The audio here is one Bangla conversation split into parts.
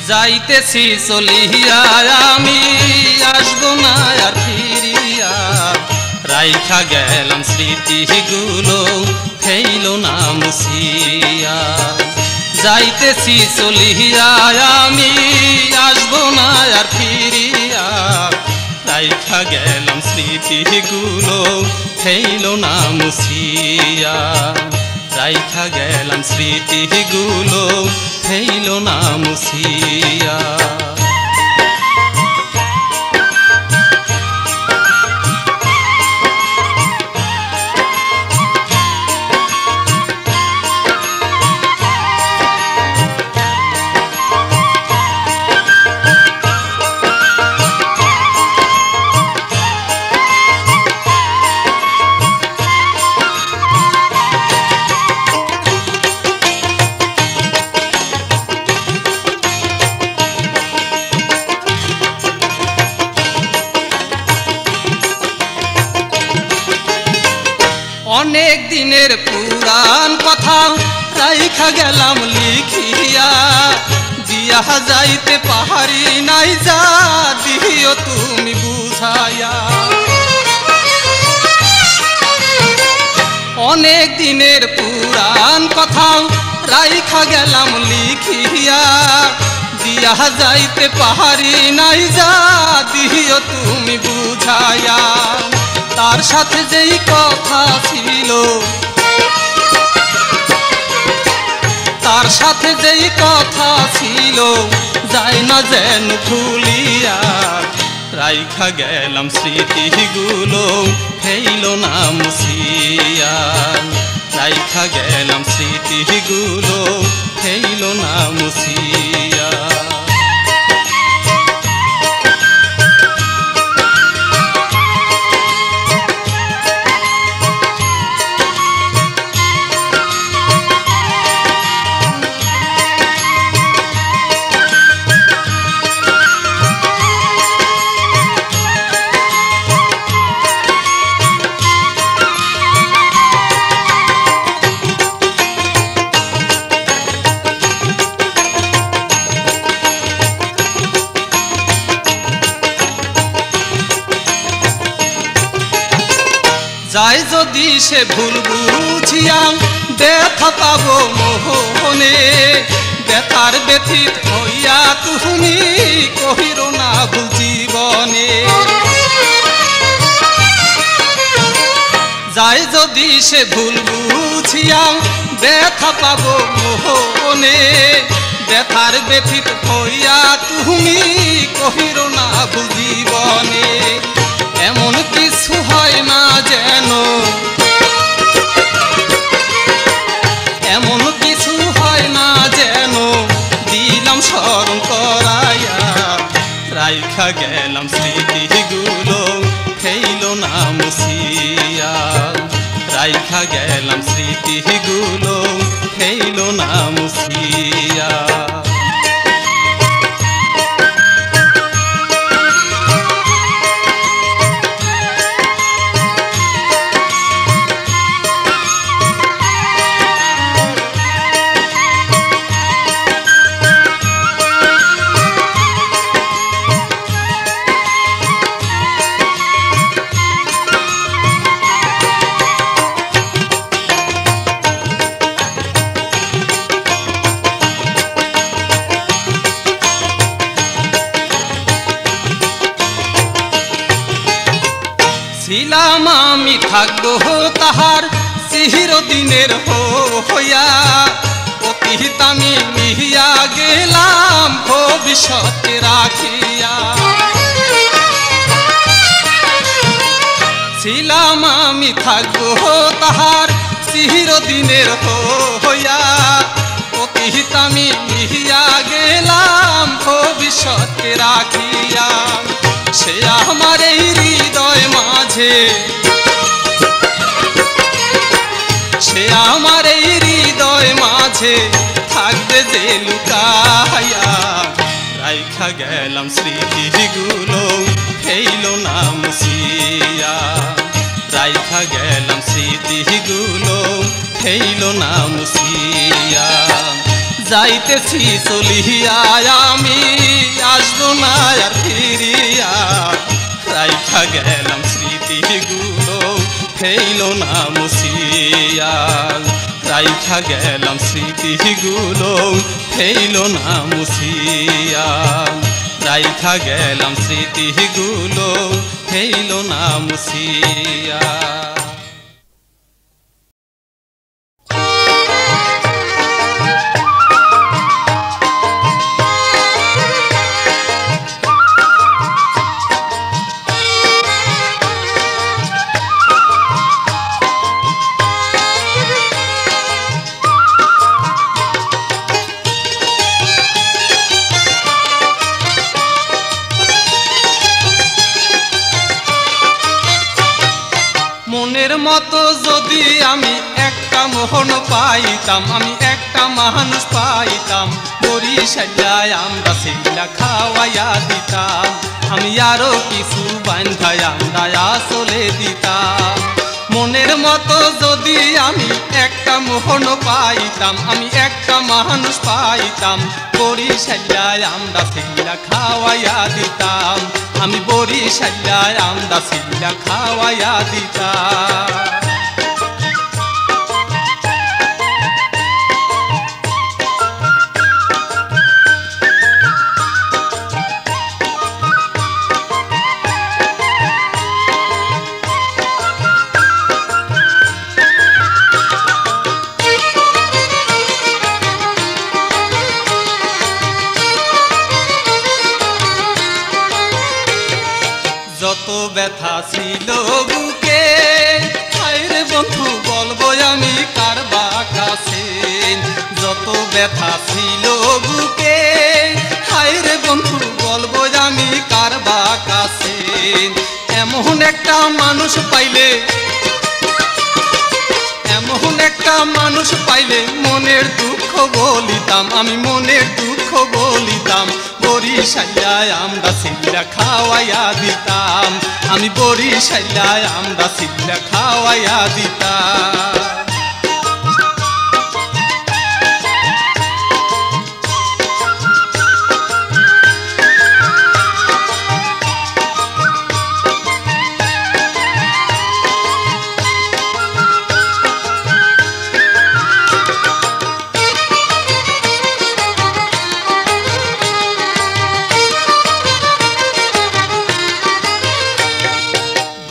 যাইতেছি চলিয়া আমি আসবো না আর ফিরিয়া রাইখা গেলাম স্মৃতিগুলো ফেইল না মুছিয়া যাইতেছি চলিয়া আমি আসবো না আর ফিরিয়া রাইখা গেলাম স্মৃতিগুলো ফেইল না মুছিয়া রাইখা গেলাম স্মৃতিগুলো ফেইল না মুছিয়া অনেক দিনের পুরাণ কথা রাইখা গেলাম লিখিয়া দিয়া যাইতে পাহাড়ি নাই যা দিও তুমি বুঝাইয়া অনেক দিনের পুরাণ কথা রাইখা গেলাম লিখিয়া দিয়া যাইতে পাহাড়ি নাই যা দিও তুমি বুঝাইয়া তার সাথে যেই কথা ছিল তার সাথে যেই কথা ছিল যায় না যেন ভুলিয়া রাইখা গেলাম স্মৃতিগুলো ফেইল না মুছিয়া রাইখা গেলাম স্মৃতিগুলো ফেইল না মুছিয়া যাই যদি সে ভুল বুঝিয়া ব্যথা পাবো মোহনে ব্যথার ব্যথিত হইয়া তুমি কহিরো না ভুল জীবনে যাই যদি সে ভুল বুঝিয়া ব্যথা পাবো মোহনে ব্যথার ব্যথিত হইয়া তুমি কহিরো না ভুল জীবনে এমন কিছু হয় না যেন এমন কিছু হয় না যেন দিলাম স্মরণ করাইয়া রাইখা গেলাম স্মৃতিগুলো ফেইল না মুছিয়া রাইখা গেলাম স্মৃতিগুলো ফেইল না মুছিয়া ছিলাম আমি থাকবো তাহার চিরদিনের হইয়া অতীত আমি মিহিয়া গেলাম ভবিষ্যতে রাখিয়া ছিলাম আমি থাকবো তাহার চিরদিনের হইয়া অতীত আমি মিহিয়া গেলাম ভবিষ্যতে রাখিয়া সে আমার এই হৃদয় মাঝে সে আমার এই হৃদয় মাঝে থাকবে যে লুকাইয়া রাইখা গেলাম স্মৃতিগুলো ফেইল না মুছিয়া রাইখা গেলাম স্মৃতিগুলো ফেইল না মুছিয়া যাইতেছি চলিয়া আমি আসবো না আর ফিরিয়া রাইখা গেলাম স্মৃতিগুলো ফেইল না মুছিয়া রাইখা গেলাম স্মৃতিগুলো ফেইল না মুছিয়া রাইখা গেলাম স্মৃতিগুলো ফেইল না মুছিয়া মনের মতো যদি আমি একটা মোহন পাইতাম আমি একটা মানুষ পাইতাম বরিশালায় আমরা সিলা খাওয়াইয়া দিতাম আমি আরো কিছু বান্ধায় আমরা আসলে দিতাম মনের মতো যদি আমি একটা মোহন পাইতাম আমি একটা মানুষ পাইতাম বরিশালায় আমরা সিলা খাওয়াইয়া দিতাম আমি বরিশালায় আমরা সিলা খাওয়াইয়া দিতাম যত ব্যথা ছিল বুকে হায়রে বন্ধু বলবো আমি কার কাছে যত ব্যথা ছিল বুকে হায়রে বন্ধু বলবো আমি কার কাছে এমন একটা মানুষ পাইলে এমন একটা মানুষ পাইলে মনের দুঃখ বলিতাম আমি মনের দুঃখ বলিতাম বরিশালায় আমরা সিলা খাওয়াইয়া দিতাম আমি বরিশালায় আমরা সিলা খাওয়াইয়া দিতাম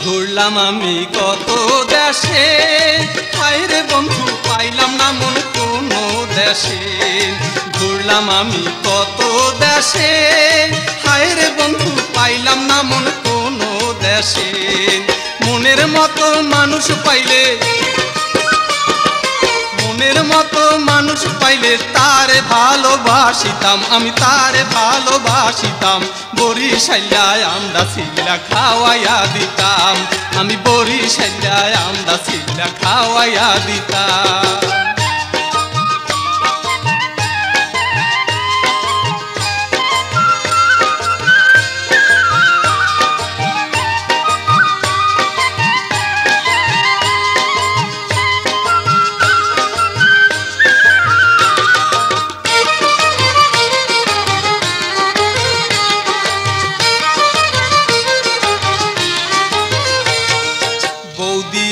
ঘুরলাম আমি কত দেশে হায়রে বন্ধু পাইলাম না মন কোনো দেশে ঘুরলাম আমি কত দেশে হায়রে বন্ধু পাইলাম না মন কোনো দেশে মনের মতো মানুষ পাইলে মনের মতো মানুষ পাইলে তারে ভালোবাসিতাম আমি তারে ভালোবাসিতাম বরিশালায় আমরা সিলা খাওয়াইয়া দিতাম আমি বরিশালায় আমরা সিলা খাওয়াইয়া দিতাম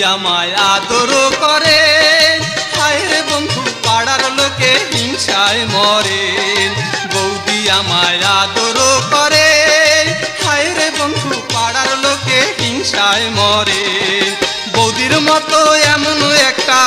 আমায় আদর করে হায়রে বন্ধু পাড়ার লোকে হিংসায় মরে বৌদি আমায় আদর করে হায়রে বন্ধু পাড়ার লোকে হিংসায় মরে বৌদির মতো এমন একটা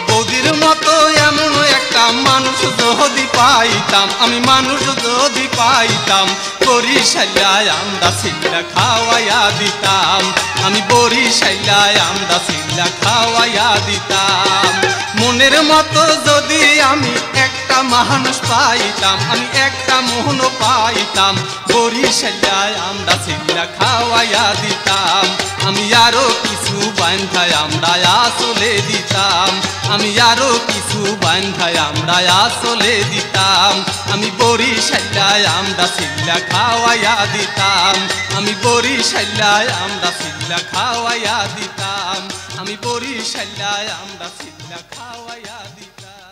বৌদির মতো এমন একটা মানুষ যদি পাইতাম আমি মানুষ যদি পাইতাম বরিশালায় আমরা সিলা খাওয়াইয়া দিতাম আমি বরিশালায় আমরা সিলা খাওয়াইয়া দিতাম মনের মতো যদি আমি একটা মানুষ পাইতাম আমি একটা মোহন পাইতাম বরিশালায় আমরা সিলা খাওয়াইয়া দিতাম আমি আরো কিছু বান্ধায় আমরা আসলে দিতাম আমি আরো কিছু বান্ধায় আমরা আসলে দিতাম আমি বরিশালায় আমরা সিলা খাওয়াইয়া দিতাম আমি বরিশালায় আমরা সিলা খাওয়াইয়া দিতাম আমি বরিশালায় আমরা সিলা খাওয়াইয়া দিতাম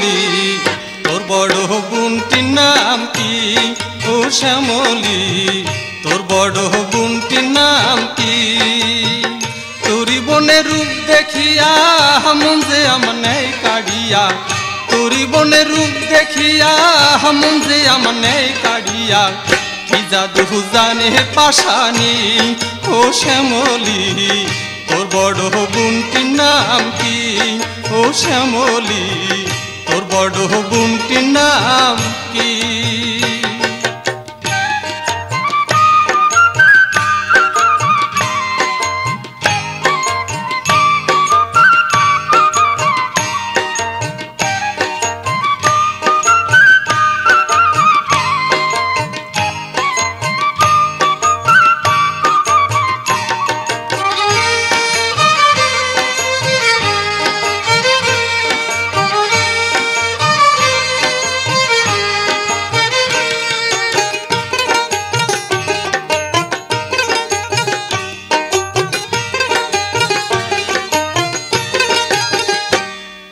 শ্যামলী তোর বড় বোনটির নাম কি ও শ্যামলী তোর বড় বোনটির নাম কি তোরি বনের রূপ দেখিয়া মন যে আমনে কাড়িয়া তোরি বনের রূপ দেখিয়া মন যে আমনে কাড়িয়া কি জাদু জানে পাশানি ও শ্যামলী তোর বড় বোনটির নাম কি ও শ্যামলী তোর বড় বোনটির নাম কি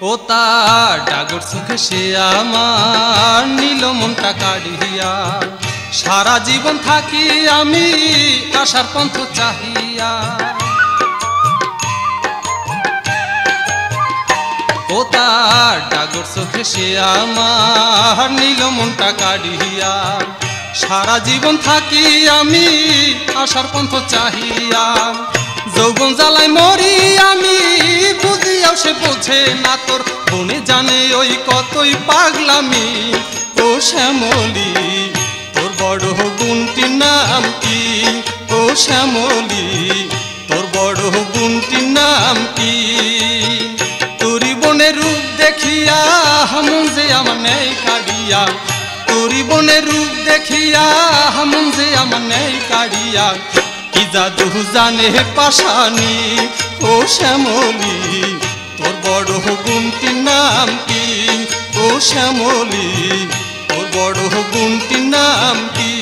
ও তার ডাগর চোখে সে আমার নীল মনটা কাড়িয়া সারা জীবন থাকি আমি আশার পন্থ চাহিয়া ও তার ডাগর চোখে সে আমার নীল মনটা কাড়িয়া সারা জীবন থাকি আমি আশার পন্থ চাহিয়া যৌবন জ্বালায় মরি আমি বুঝিয়াও সে বোঝে না তোর বনে জানে ওই কতই পাগলামি ও শ্যামলী তোর বড় বোনটির নাম কি ও শ্যামলী তোর বড় বোনটির নাম কি তোরি বনের রূপ দেখিয়া মন যে আমনে কাড়িয়া তোরি বনের রূপ দেখিয়া মন যে আমনে কাড়িয়া কি জাদু জানে পাশানি ও শ্যামলী তোর বড় বোনটির নাম কি ও শ্যামলী তোর বড় বোনটির নাম কি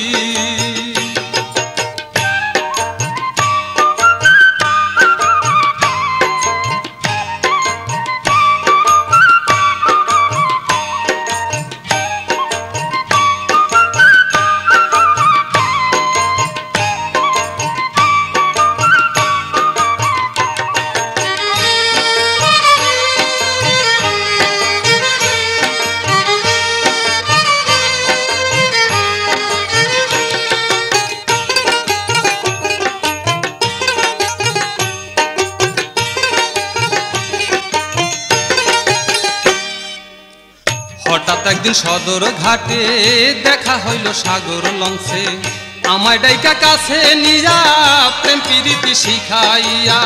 হঠাৎ একদিন সদর ঘাটে দেখা হইল সাগর লঞ্চে আমায় ডাইকা কাছে নিয়া প্রেম প্রীতি শিখাইয়া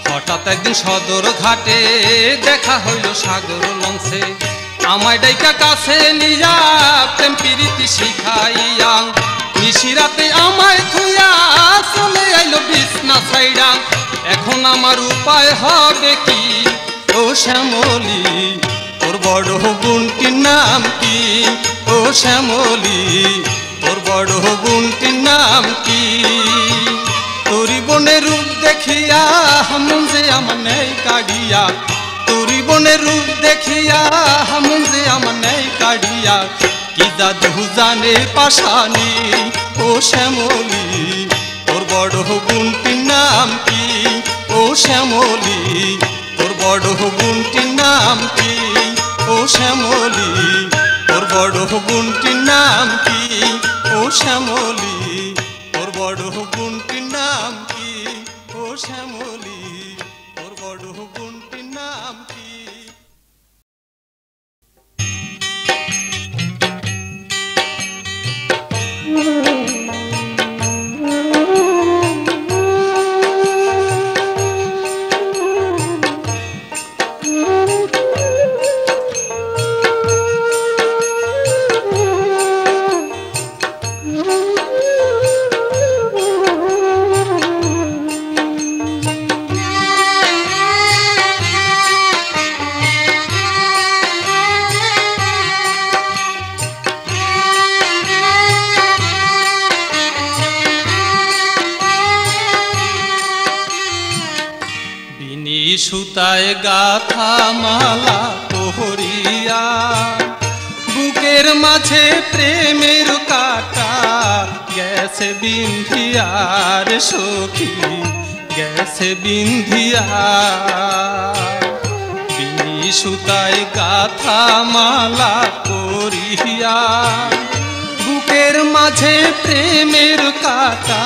হঠাৎ একদিন সদর ঘাটে দেখা হইল সাগর লঞ্চে আমায় ডাইকা কাছে নিয়া প্রেম প্রীতি শিখাইয়া নিশিরাতে আমায় থুইয়া চলে আইলো বিছনা ছাইড়া এখন আমার উপায় হবে কি ও শ্যামলী তোর বড় বোনটির নাম কি ও শ্যামলী তোর বড় বোনটির নাম কি তোরি বনের রূপ দেখিয়া মন যে আমনে কাড়িয়া তোরি বনের রূপ দেখিয়া মন যে আমনে কাড়িয়া কি জাদু জানে পাশানি ও শ্যামলী তোর বড় বোনটির নাম কি ও শ্যামলী তোর বড় বোনটির নাম কি ও শ্যামলী তোর বড় বোনটির নাম কি ও শ্যামলী তোর বড় বোনটির নাম কি ও শ্যামলী তোর বড় বোনটির নাম কি বিনি সুতায় গাথা মালা পহরিয়া বুকের মাঝে প্রেমের কাটা গেছে বিন্ধিয়ার সখী গেছে বিন্ধিয়া বিনি সুতায় গাথা মালা পরিয়া বুকের মাঝে প্রেমের কাটা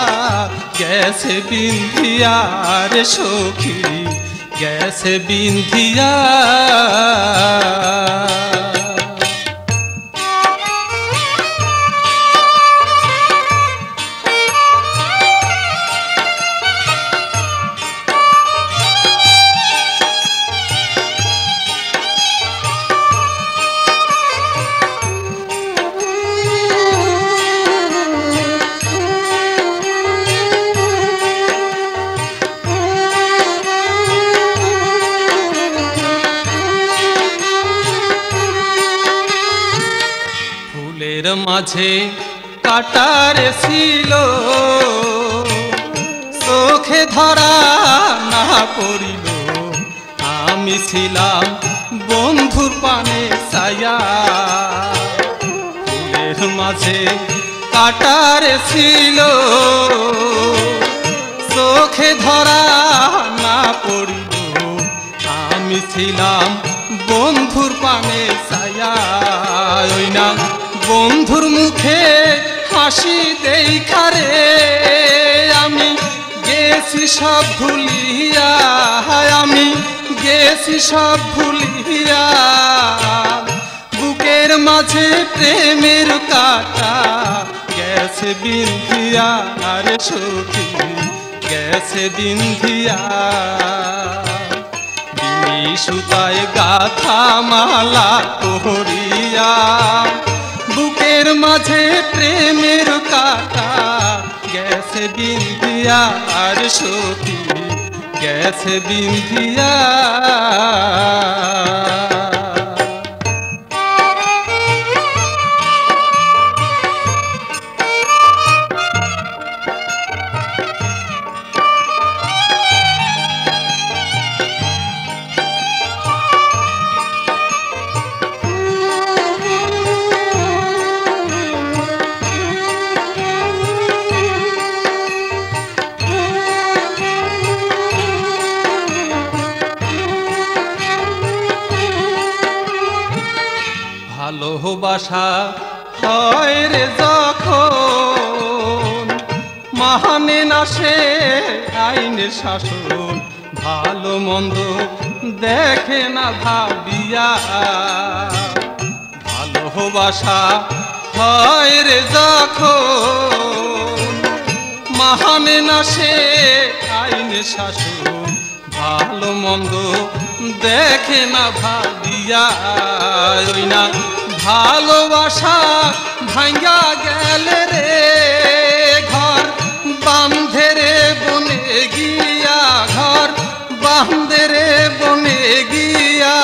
গেছে বিন্ধিয়ার সখী গেছে বিন্ধিয়া মাঝে কাটারে ছিল চোখে ধরা না পড়িল আমি ছিলাম বন্ধুর পানে ছায়া ফুলের মাঝে কাটারে ছিল চোখে ধরা না পড়িল আমি ছিলাম বন্ধুর পানে ছায়া ওই না বন্ধুর মুখে হাসি দেখারে আমি গেছি সব ভুলিয়া আমি গেছি সব ভুলিয়া বুকের মাঝে প্রেমের কাটা গেছে বিন্ধিয়া আরে সখী গেছে বিন্ধিয়া বিনি সুতায় গাথা মালা পহরিয়া বুকের মাঝে প্রেমের কাটা গেছে বিন্ধিয়া আর সখী গেছে বিন্ধিয়া ভালোবাসা হয় রে যখন মানে না সে আইনের শাসন ভালো মন্দ দেখে না ভাবিয়া ভালোবাসা হয় রে যখন মানে না সে আইনের শাসন ভালো মন্দ দেখে না ভাবিয়া ওই না ভালোবাসা ভাঙ্গা গেলে রে ঘর বান্ধে রে বনে গিয়া ঘর বান্ধে রে বনে গিয়া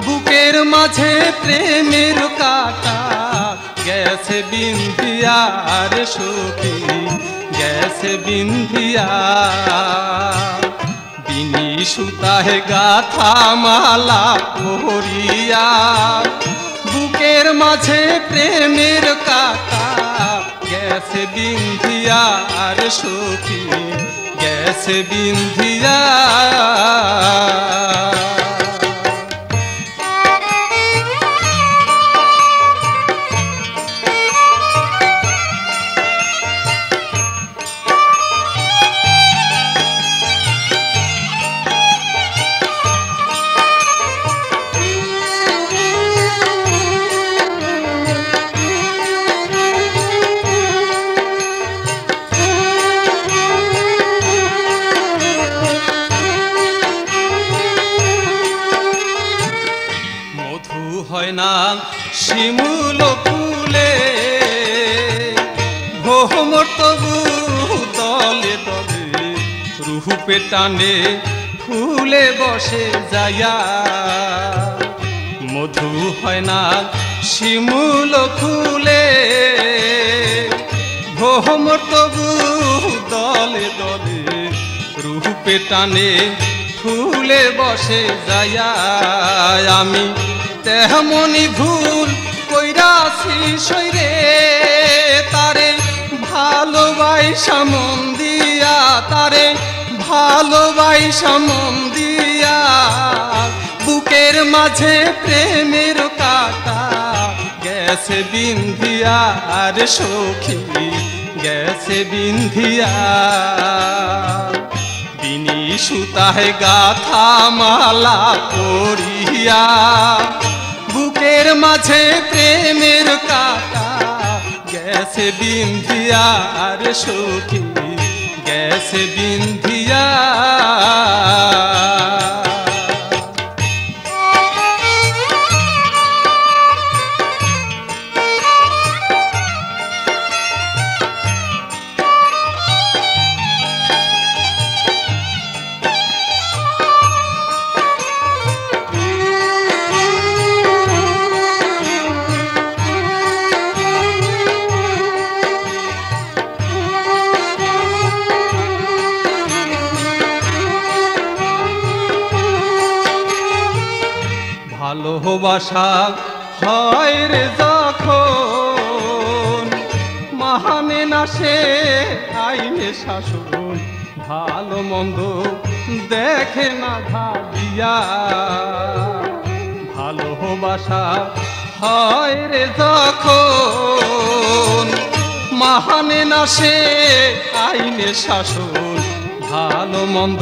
বুকের মাঝে প্রেমের কাটা গেছে বিন্ধিয়া রে সখী গেছে বিন্ধিয়া বিনি সুতায় গাথা মালা পহরিয়া বুকের মাঝে প্রেমের কাটা গেছে বিন্ধিয়া আর সখী গেছে বিন্ধিয়া হয় না শিমুল ফুলে ভ্রমর তবু দলে দলে রূপে টানে ফুলে বসে যায়া মধু হয় না শিমুল ফুলে ভ্রমর তবু দলে দলে রূপে টানে ফুলে বসে যাইয়া আমি তেমনি ভুল কইরাছি সইরে তারে ভালোবাসা মন দিয়া তারে ভালোবাসা মন দিয়া বুকের মাঝে প্রেমের কাটা গেছে বিন্ধিয়া আর সখী গেছে বিন্ধিয়া বিনি সুতায় গাথা মালা পরিয়া বুকের মাঝে প্রেমের কাটা গেছে বিন্ধিয়া আর সখী গেছে বিন্ধিয়া ভালোবাসা হয় রে যখন মানে না সে আইনে শাসন ভালো মন্দ দেখে না ভাবিয়া ভালোবাসা হয় রে যখন মানে না সে আইনে শাসন ভালো মন্দ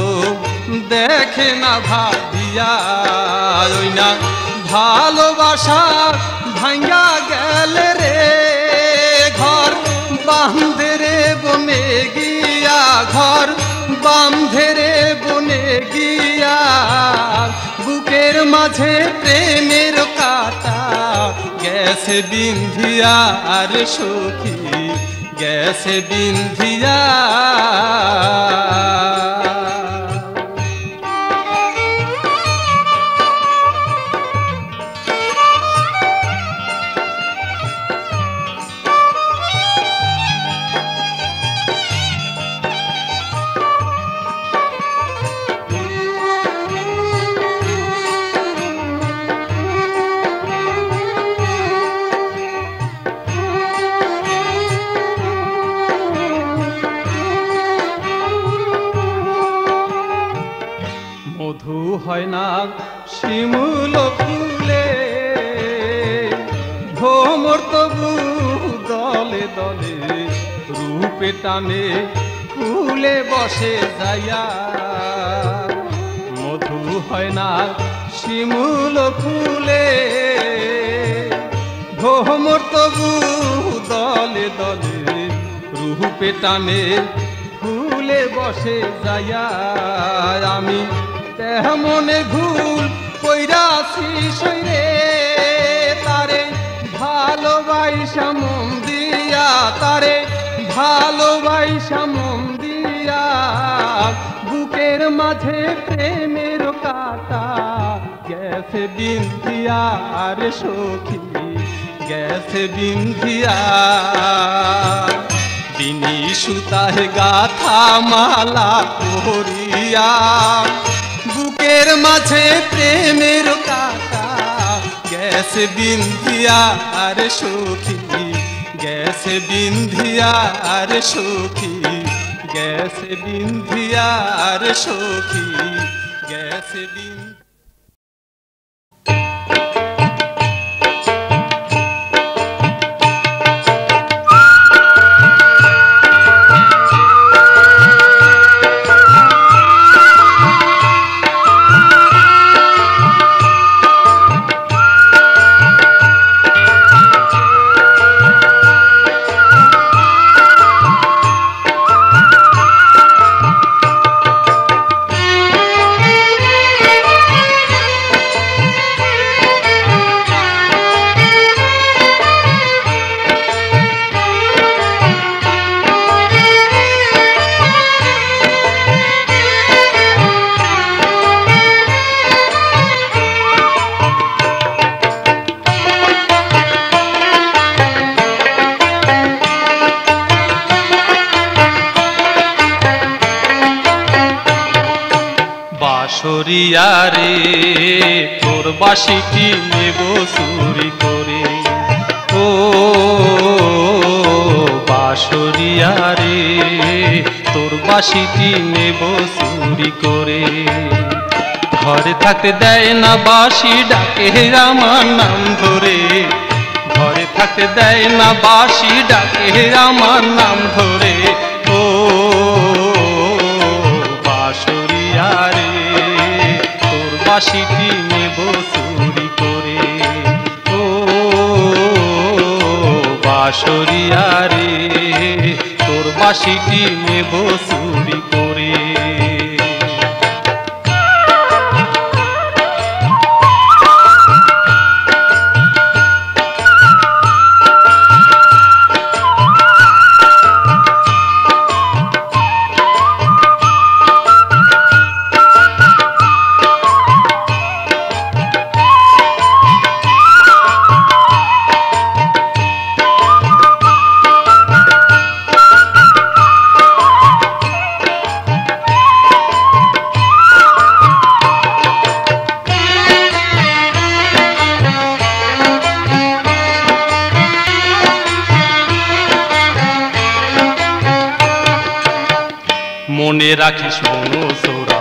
দেখে না ভাবিয়া ওই না ভালোবাসা ভাঙ্গা গেলে রে ঘর বাঁধে রে বনে গিয়া ঘর বাঁধে রে বনে গিয়া বুকের মাঝে প্রেমের কাটা গেছে বিন্ধিয়া আর সখী গেছে বিন্ধিয়া মধু হয় না শিমুল ফুলে ভ্রমর তবু দলে দলে রূপে টানে ফুলে বসে যাইয়া মধু হয় না শিমুল ফুলে ভ্রমর তবু দলে দলে রূপে টানে ফুলে বসে যাইয়া আমি তেমনে ভুল কইরাছি সইরে তারে ভালোবাসা মন দিয়া তারে ভালোবাসা মন দিয়া বুকের মাঝে প্রেমের কাটা গেছে বিন্ধিয়া আর সখী গেছে বিন্ধিয়া বিনি সুতায় গাথা মালা পরিয়া বুকের মাঝে প্রেমের কাটা গেছে বিন্ধিয়া আর সখী গেছে বিন্ধিয়া আর সখী গেছে বিন্ধিয়া আর সখী গেছে বিন্ধিয়া বাঁশরিয়া রে তোর বাঁশিটি নেব চুরি করে। ও বাঁশরিয়া রে তোর বাঁশিটি নেব চুরি করে। ঘরে থাকতে দেয় না বাঁশি ডাকে আমার নাম ধরে, ঘরে থাকতে দেয় না বাঁশি ডাকে আমার নাম ধরে। ও বাঁশরিয়া রে তোর বাঁশিটি নেব চুরি করে। ও বাঁশরিয়া রে তোর বাঁশিটি নেব চুরি করে। মনে রাখিস মনো সোরা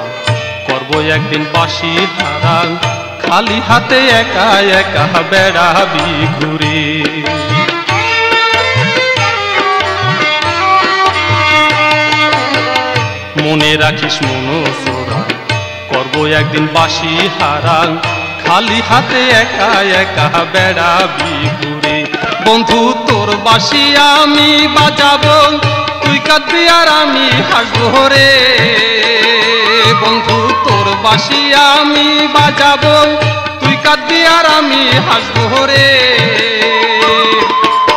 করব একদিন বাঁশি ধারা, খালি হাতে একা একা বেড়াবি ঘুরে। মনে রাখিস মনো সোরা করব একদিন বাঁশি হারা, খালি হাতে একা একা বেড়াবি ঘুরে। বন্ধু তোর বাঁশি আমি বাজাবো, তুই কাঁদবি আর আমি হাসবো রে। বন্ধু তোর বাঁশি আমি বাজাবো, তুই কাঁদবি আর আমি হাসবো রে।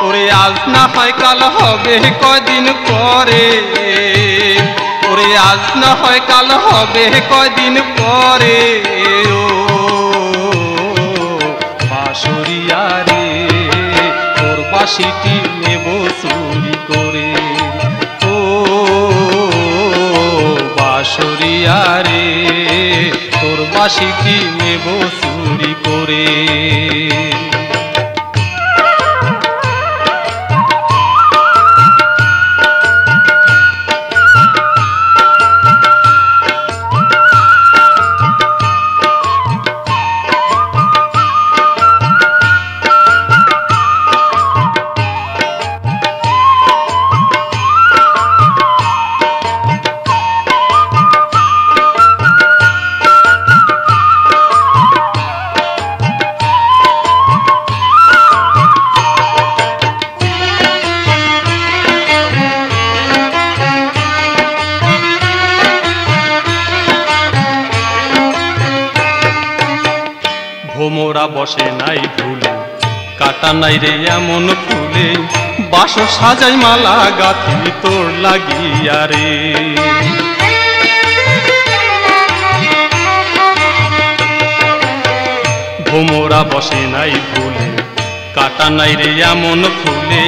ওরে আজ না হয় কাল হবে কয়দিন পরে, ওরে আজ না হয় কাল হবে কয়দিন পরে। ও বাঁশরিয়া রে তোর বাঁশিটি নেব চুরি করে। ও বাঁশরিয়া রে তোর বাঁশিটি নেব চুরি করে। ভোমরা বসে নাই ভুলে, কাটা নাই রে এমন ফুলে, বাঁশ সাজাই মালা গাঁথি তোর লাগিয়া রে। ভোমরা বসে নাই ভুলে, কাটা নাই রে এমন ফুলে,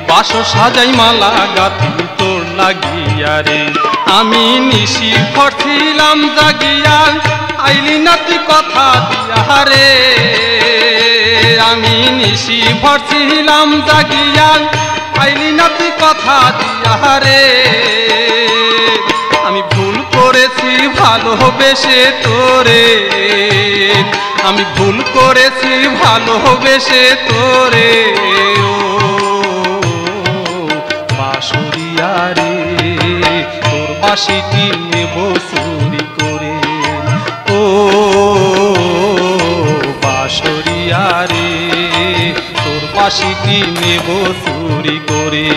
বাঁশ সাজাই মালা গাঁথি তোর লাগিয়া রে। আমি নিশি ফরছিলাম জাগিয়া, আইলি না তুই কথা দিয়া রে। আমি নিশি ভরছিলাম জাগিয়া, আইলি না তুই কথা দিয়া রে। আমি ভুল করেছি ভালোবেসে তোরে, আমি ভুল করেছি ভালোবেসে তোরে। ও বাঁশরিয়া রে তোর বাঁশিটি নেব চুরি করে। ও বাঁশরিয়া রে তোর বাঁশিটি নেব চুরি করে।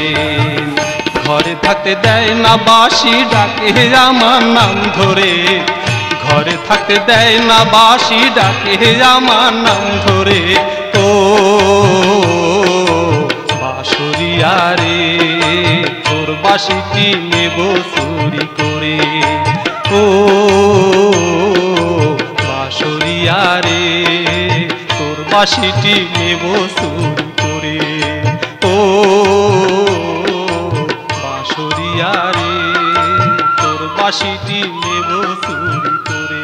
ঘরে থাকতে দেয় না বাঁশি ডাকে আমার নাম ধরে, ঘরে থাকতে দেয় না বাঁশি ডাকে আমার নাম ধরে। ও বাঁশরিয়া রে তোর বাঁশিটি নেব চুরি করে। ও বাঁশরিয়া রে তোর বাঁশিটি নেব চুরি করে। ও বাঁশরিয়া রে তোর বাঁশিটি নেব চুরি করে।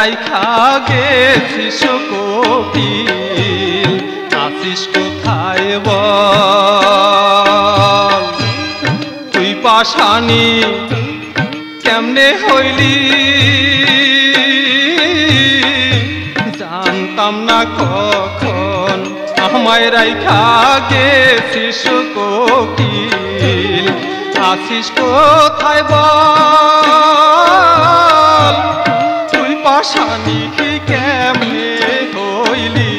রাইখা গেছিস কোকিল আছিস কোথায় বল তুই পাশানি কেমনে হইলি জানতাম না কখন আমায় রাইখা গেছিস কোকিল আছিস কোথায় বল তুই পাশানি কেমনে হইলি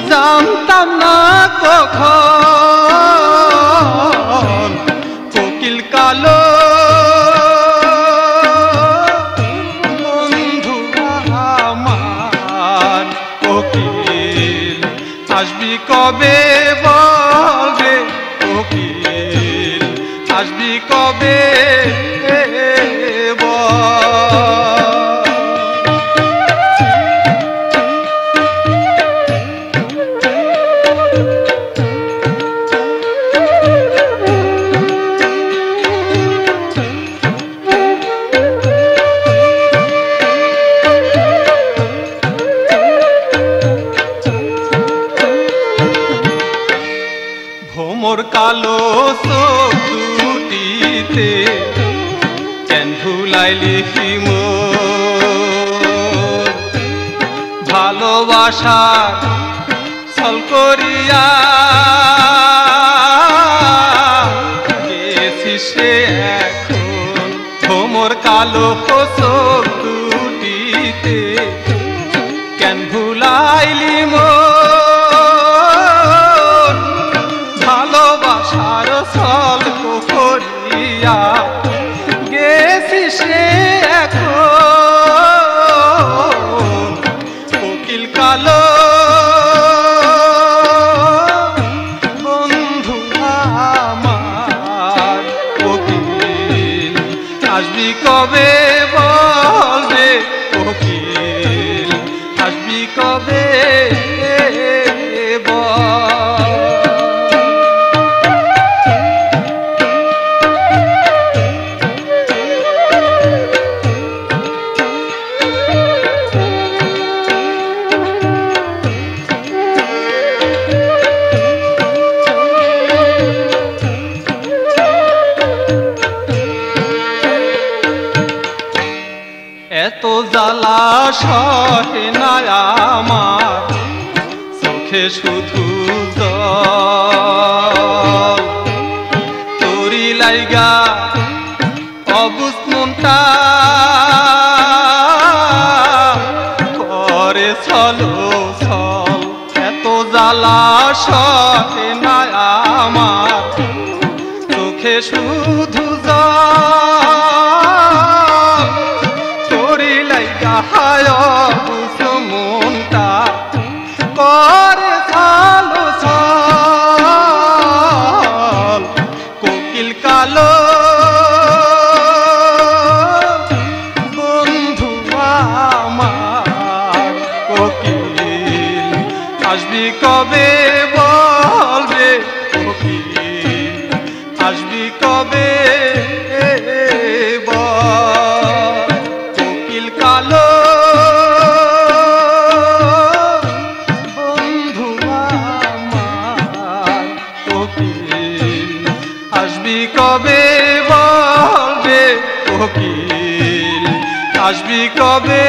জানতাম না কখন কোকিল কালো বন্ধু আমার কোকিল আসবি কবে বলবে কোকিল আসবি কবে ভোমর কালো চোখ দুটিতে কেন ভুলাইলি মোর ভালোবাসার ছল করিয়া গেছিস রে এখন ভোমর কালো চোখ দুটিতে কেন ভুলাইলি মোর ভালোবাসার ছল করিয়া গেছিস রে এখন কোকিল কালো বন্ধু আমার কোকিল আসবি কবে বলবে কোকিল আসবি কবে এত জ্বালা সহে না আমার চোখে শুধু জল তোরি লাইগা অবুঝ মনটা করে চলো চল এত জ্বালা সহে না আমার চোখে শুধু মনটা করে চালো চল কোকিল কালো বন্ধু আমার কোকিল আসবি কবে বলবে কোকিল আসবি কবে কোকিল কালো আসবি কবে বলবে কোকিল আসবি কবে